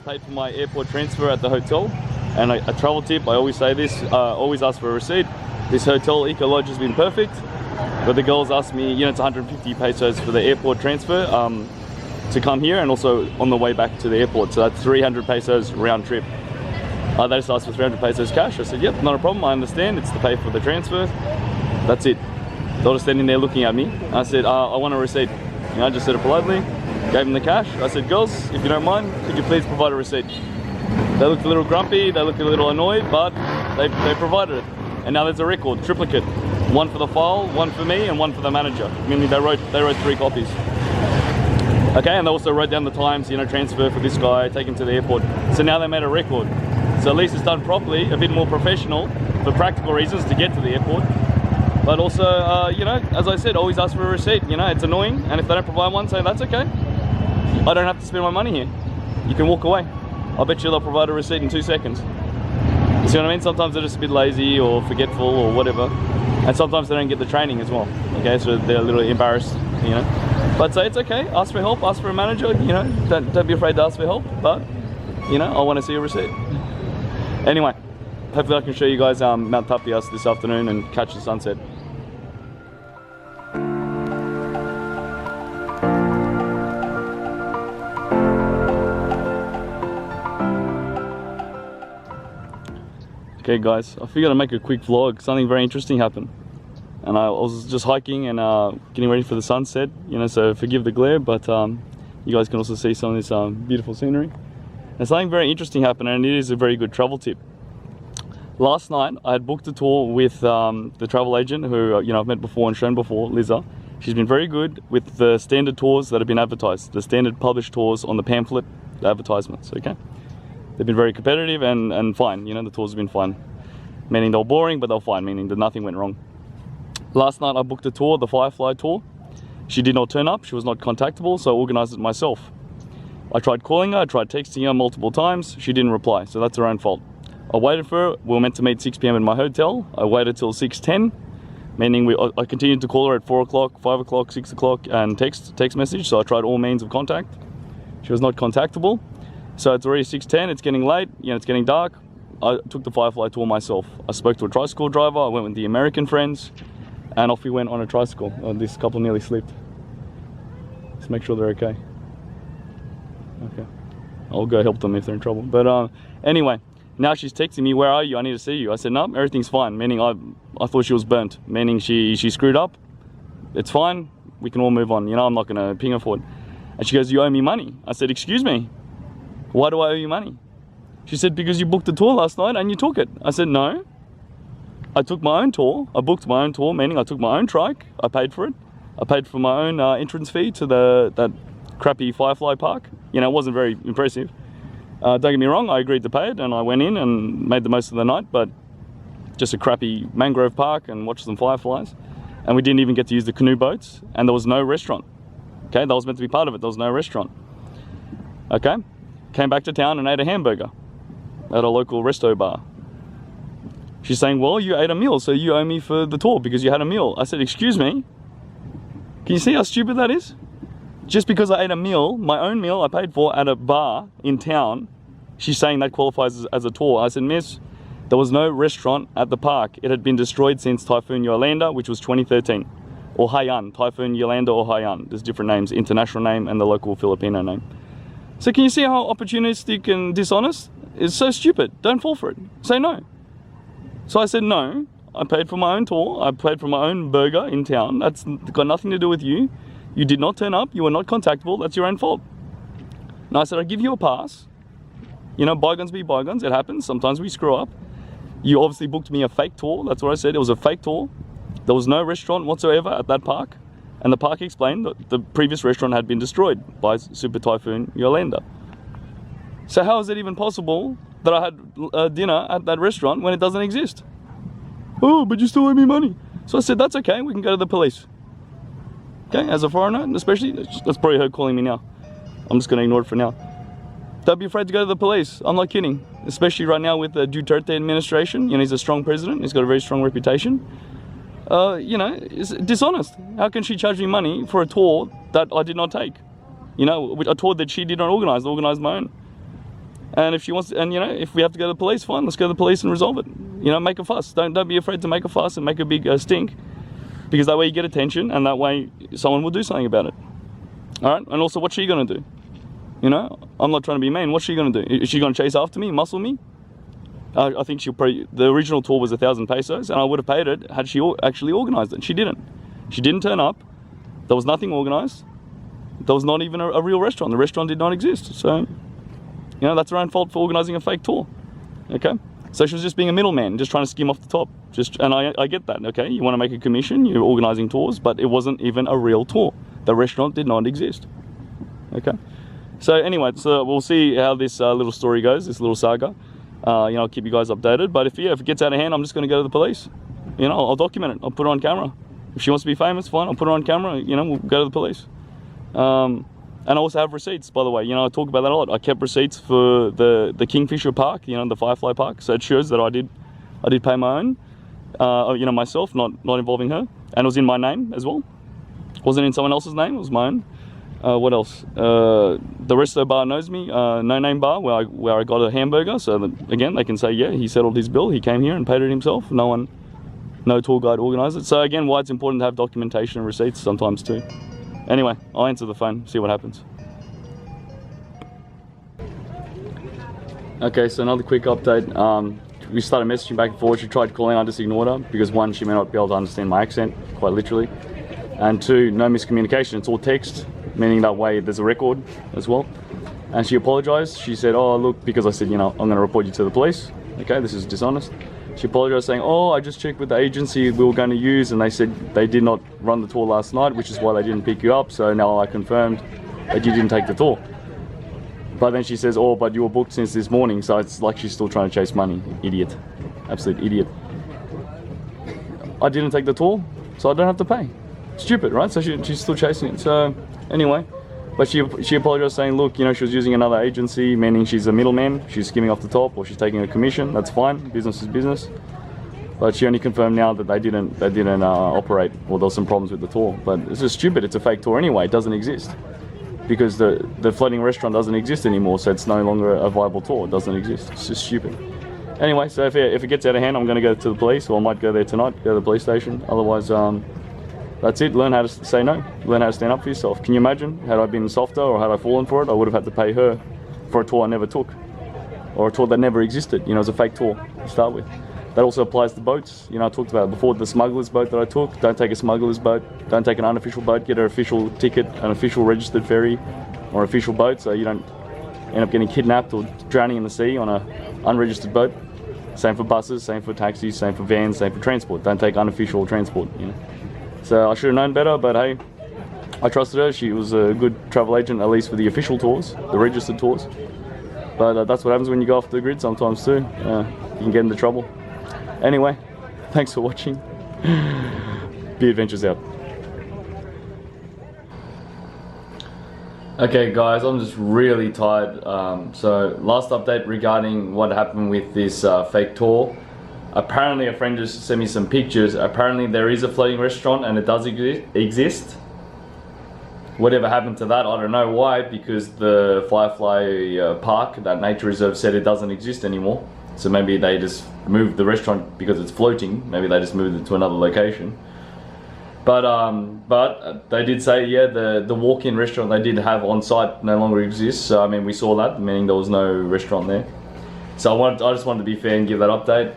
just paid for my airport transfer at the hotel. And a travel tip, I always say this, always ask for a receipt. This hotel Eco Lodge has been perfect, but the girls asked me, you know, it's 150 pesos for the airport transfer to come here, and also on the way back to the airport. So that's 300 pesos round trip. They just asked for 300 pesos cash. I said, yep, not a problem, I understand, it's to pay for the transfer. That's it. They were standing there looking at me. I said, I want a receipt. You know, I just said it politely, gave them the cash. I said, girls, if you don't mind, could you please provide a receipt? They looked a little grumpy, they looked a little annoyed, but they provided it. And now there's a record, triplicate. One for the file, one for me, and one for the manager. Meaning they wrote 3 copies. Okay, and they also wrote down the times, you know, transfer for this guy, take him to the airport. So now they made a record. So at least it's done properly, a bit more professional for practical reasons to get to the airport. But also, you know, as I said, always ask for a receipt. You know, it's annoying, and if they don't provide one, say that's okay. I don't have to spend my money here. You can walk away. I bet you they'll provide a receipt in 2 seconds. You see what I mean? Sometimes they're just a bit lazy or forgetful or whatever. And sometimes they don't get the training as well. Okay, so they're a little embarrassed, you know. But say it's okay, ask for help, ask for a manager, you know, don't be afraid to ask for help. But, you know, I want to see a receipt. Anyway, hopefully I can show you guys Mount Tapias this afternoon and catch the sunset. Okay guys, I figured I'd make a quick vlog. Something very interesting happened. And I was just hiking and getting ready for the sunset, you know, so forgive the glare, but you guys can also see some of this beautiful scenery. And something very interesting happened, and it is a very good travel tip. Last night, I had booked a tour with the travel agent who, you know, I've met before and shown before, Liza. She's been very good with the standard tours that have been advertised, the standard published tours on the pamphlet, the advertisements, okay? They've been very competitive and fine, you know, the tours have been fine. Meaning they were boring, but they were fine, meaning that nothing went wrong. Last night I booked a tour, the Firefly tour. She did not turn up, she was not contactable, so I organized it myself. I tried calling her, I tried texting her multiple times, she didn't reply, so that's her own fault. I waited for her, we were meant to meet 6 p.m. in my hotel. I waited till 6:10, meaning I continued to call her at 4 o'clock, 5 o'clock, 6 o'clock, and text message, so I tried all means of contact. She was not contactable. So it's already 6:10, it's getting late, you know, it's getting dark. I took the Firefly tour myself. I spoke to a tricycle driver, I went with the American friends, and off we went on a tricycle. This couple nearly slipped. Let's make sure they're okay. Okay. I'll go help them if they're in trouble. But anyway, now she's texting me, where are you? I need to see you. I said, no, everything's fine. Meaning I thought she was burnt. Meaning she screwed up. It's fine. We can all move on. You know, I'm not going to ping her for it. And she goes, you owe me money. I said, excuse me? Why do I owe you money? She said, because you booked a tour last night and you took it. I said, no. I took my own tour. I booked my own tour, meaning I took my own trike. I paid for it. I paid for my own entrance fee to that crappy Firefly park. You know, it wasn't very impressive. Don't get me wrong, I agreed to pay it and I went in and made the most of the night, but just a crappy mangrove park and watched some fireflies. And we didn't even get to use the canoe boats, and there was no restaurant. Okay, that was meant to be part of it. There was no restaurant. Okay, came back to town and ate a hamburger at a local resto bar. She's saying, well, you ate a meal, so you owe me for the tour because you had a meal. I said, excuse me? Can you see how stupid that is? Just because I ate a meal, my own meal I paid for at a bar in town, she's saying that qualifies as a tour. I said, miss, there was no restaurant at the park. It had been destroyed since Typhoon Yolanda, which was 2013. Or Haiyan, Typhoon Yolanda or Haiyan. There's different names, international name and the local Filipino name. So can you see how opportunistic and dishonest? It's so stupid. Don't fall for it. Say no. So I said, no, I paid for my own tour. I paid for my own burger in town. That's got nothing to do with you. You did not turn up. You were not contactable. That's your own fault. And I said, I give you a pass. You know, bygones be bygones. It happens. Sometimes we screw up. You obviously booked me a fake tour. That's what I said. It was a fake tour. There was no restaurant whatsoever at that park. And the park explained that the previous restaurant had been destroyed by Super Typhoon Yolanda. So how is it even possible that I had dinner at that restaurant when it doesn't exist? Oh, but you still owe me money. So I said, that's okay, we can go to the police. Okay, as a foreigner, especially, that's probably her calling me now. I'm just gonna ignore it for now. Don't be afraid to go to the police, I'm not kidding. Especially right now with the Duterte administration, you know, he's a strong president, he's got a very strong reputation. You know, it's dishonest. How can she charge me money for a tour that I did not take? You know, a tour that she did not organize my own. And if she wants, and you know, if we have to go to the police, fine, let's go to the police and resolve it. You know, make a fuss. Don't be afraid to make a fuss and make a big stink, because that way you get attention, and that way someone will do something about it. All right. And also, what's she gonna do? You know, I'm not trying to be mean. What's she gonna do? Is she gonna chase after me, muscle me? I think she'll probably. The original tour was 1,000 pesos, and I would have paid it had she actually organised it. She didn't. She didn't turn up. There was nothing organised. There was not even a real restaurant. The restaurant did not exist. So, you know, that's her own fault for organising a fake tour. Okay? So she was just being a middleman, just trying to skim off the top. And I get that, okay? You want to make a commission, you're organising tours, but it wasn't even a real tour. The restaurant did not exist. Okay? So anyway, so we'll see how this little story goes, this little saga. You know, I'll keep you guys updated. But if it gets out of hand, I'm just going to go to the police. You know, I'll document it. I'll put it on camera. If she wants to be famous, fine, I'll put her on camera. You know, we'll go to the police. And I also have receipts, by the way. You know, I talk about that a lot. I kept receipts for the Kingfisher Park, you know, the Firefly Park. So it shows that I did pay my own, you know, myself, not involving her. And it was in my name as well. It wasn't in someone else's name, it was my own. What else? The rest of the bar knows me, No Name Bar, where I got a hamburger. So that, again, they can say, yeah, he settled his bill. He came here and paid it himself. No tour guide organised it. So again, why it's important to have documentation and receipts sometimes too. Anyway, I'll answer the phone, see what happens. Okay, so another quick update. We started messaging back and forth. She tried calling, I just ignored her because one, she may not be able to understand my accent, quite literally. And two, no miscommunication, it's all text, meaning that way there's a record as well. And she apologised. She said, oh look, because I said, you know, I'm going to report you to the police. Okay, this is dishonest. She apologised saying, oh, I just checked with the agency we were going to use and they said they did not run the tour last night, which is why they didn't pick you up. So now I confirmed that you didn't take the tour. But then she says, oh, but you were booked since this morning. So it's like she's still trying to chase money. Idiot. Absolute idiot. I didn't take the tour, so I don't have to pay. Stupid, right? So she's still chasing it. So anyway, but she apologized saying, look, you know, she was using another agency, meaning she's a middleman, she's skimming off the top, or she's taking a commission. That's fine, business is business. But she only confirmed now that they didn't operate, or there was some problems with the tour. But it's just stupid. It's a fake tour anyway. It doesn't exist because the floating restaurant doesn't exist anymore, so it's no longer a viable tour. It doesn't exist. It's just stupid. Anyway, so if it gets out of hand, I'm going to go to the police, or I might go there tonight, go to the police station. Otherwise, that's it. Learn how to say no. Learn how to stand up for yourself. Can you imagine? Had I been softer or had I fallen for it, I would have had to pay her for a tour I never took, or a tour that never existed. You know, it's a fake tour to start with. That also applies to boats. You know, I talked about it before, the smuggler's boat that I took. Don't take a smuggler's boat. Don't take an unofficial boat. Get an official ticket, an official registered ferry, or official boat, so you don't end up getting kidnapped or drowning in the sea on an unregistered boat. Same for buses, same for taxis, same for vans, same for transport. Don't take unofficial transport, you know. So I should have known better, but hey, I trusted her. She was a good travel agent, at least for the official tours, the registered tours. But that's what happens when you go off the grid sometimes too. You can get into trouble. Anyway, thanks for watching. Be Adventures out. Okay guys, I'm just really tired. So last update regarding what happened with this fake tour. Apparently a friend just sent me some pictures. Apparently there is a floating restaurant and it does exist. Whatever happened to that, I don't know why, because the Firefly Park, that nature reserve, said it doesn't exist anymore. So maybe they just moved the restaurant because it's floating. Maybe they just moved it to another location. But they did say, yeah, the walk-in restaurant they did have on site no longer exists. So I mean, we saw that, meaning there was no restaurant there. So I just wanted to be fair and give that update.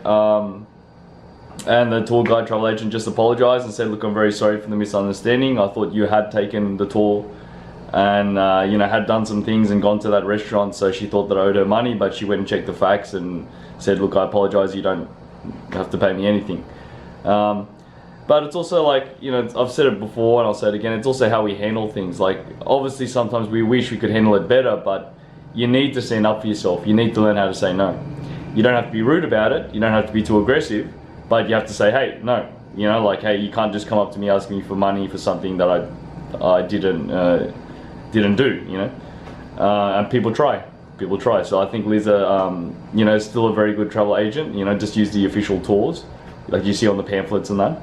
And the tour guide travel agent just apologized and said, look, I'm very sorry for the misunderstanding. I thought you had taken the tour and you know, had done some things and gone to that restaurant, so she thought that I owed her money, but she went and checked the facts and said, look, I apologize, you don't have to pay me anything. But it's also like, you know, I've said it before and I'll say it again, it's also how we handle things. Like, obviously sometimes we wish we could handle it better, but you need to stand up for yourself. You need to learn how to say no. You don't have to be rude about it, you don't have to be too aggressive, but you have to say, hey, no. You know, like, hey, you can't just come up to me asking me for money for something that I didn't do, you know. And people try. So I think Liza, you know, is still a very good travel agent. You know, just use the official tours, like you see on the pamphlets and that.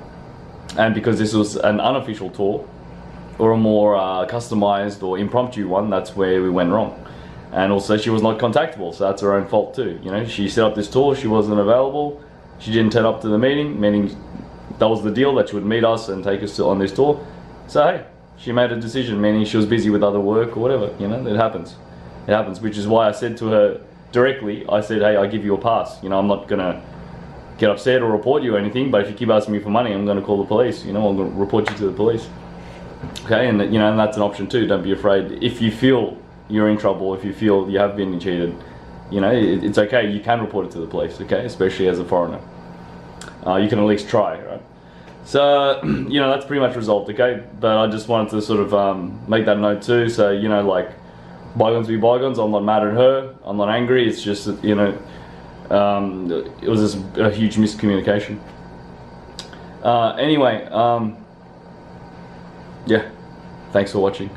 And because this was an unofficial tour, or a more customized or impromptu one, that's where we went wrong. And also she was not contactable, so that's her own fault too. You know, she set up this tour, she wasn't available, she didn't turn up to the meeting, meaning that was the deal, that she would meet us and take us on this tour. So hey, she made a decision, meaning she was busy with other work or whatever. You know, it happens. It happens, which is why I said to her directly, I said, hey, I give you a pass. You know, I'm not gonna get upset or report you or anything, but if you keep asking me for money, I'm gonna call the police. You know, I'm gonna report you to the police. Okay, and you know, and that's an option too. Don't be afraid. If you feel you're in trouble, if you feel you have been cheated, you know, it's okay. You can report it to the police. Okay, especially as a foreigner. You can at least try, right? So, you know, that's pretty much resolved, okay? But I just wanted to sort of make that note too. So, you know, like, bygones be bygones. I'm not mad at her. I'm not angry. It's just that, you know, it was just a huge miscommunication. Anyway, yeah, thanks for watching.